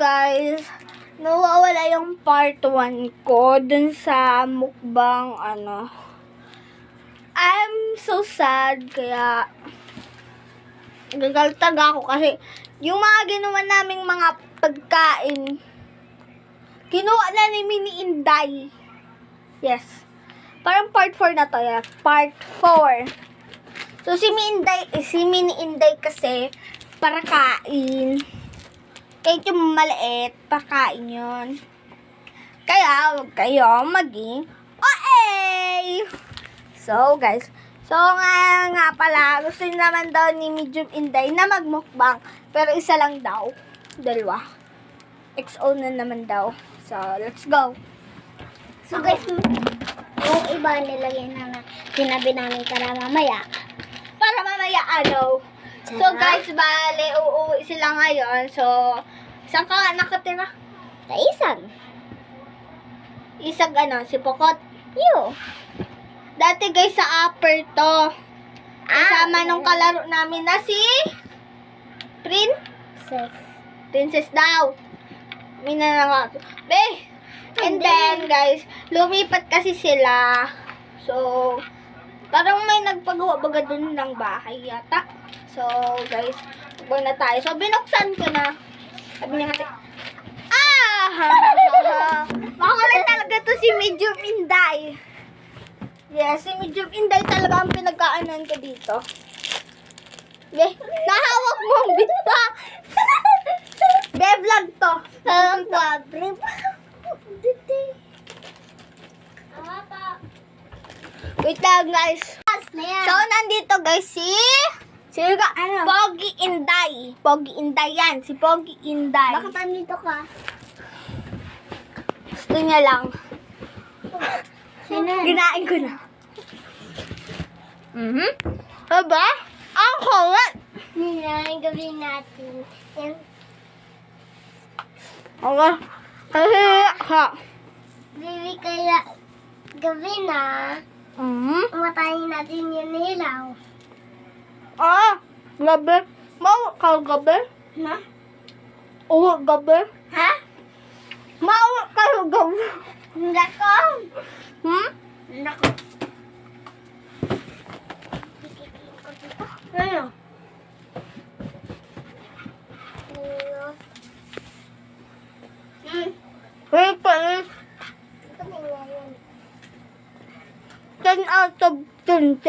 guys, nawawala yung part 1 ko dun sa mukbang I'm so sad kaya gagaltag ako kasi yung mga ginawa naming mga pagkain kinuha na ni Mini Inday. Yes. Parang part 4 na to. Yeah. Part 4. So si Mini Inday kasi para kain. Kahit yung maliit, pakain yun. Kaya, huwag kayo maging OA! So, guys. So, nga pala, gusto nyo naman daw ni Medium Inday na magmukbang. Pero isa lang daw. Dalawa. XO na naman daw. So, let's go. So guys, yung iba nilagyan na sinabi namin para mamaya. Para mamaya So guys, bale, uuwi sila ngayon. So, saan ka nakatira? Sa isang. Isang si Pokot. Yo. Dati guys, sa upper to. Kasama nung kalaro namin na si Princess daw. Minanang Be! And then, guys, lumipat kasi sila. So, parang may nagpagawa-baga dun ng bahay yata. So, guys, tuboy na tayo. So, binuksan ko na. Sabi niya kasi, makulit talaga to si Medium Inday. Yes, si Medium Inday talaga ang pinagkaanan ko dito. Be, nahawak mo ang bita. Be, vlog to. Parang pobre. Wait lang, guys. So, nandito, guys, si Pogi Inday. Pogi Inday yan. Si Pogi Inday. Bakit nandito ka? Gusto niya lang. Sino? Ginain ko na. Aba? Ang kulit. Ninain gawin natin. Yan. Okay. Kahiya ka. Baby, kaya gawin na. Matayin natin yung ilaw. Gabi. Mau ka gabi? Na? Oo, gabi. Ha? Mau ka gabi. Nako. Nako. Ano? Wait pa eh. 10 out of 10.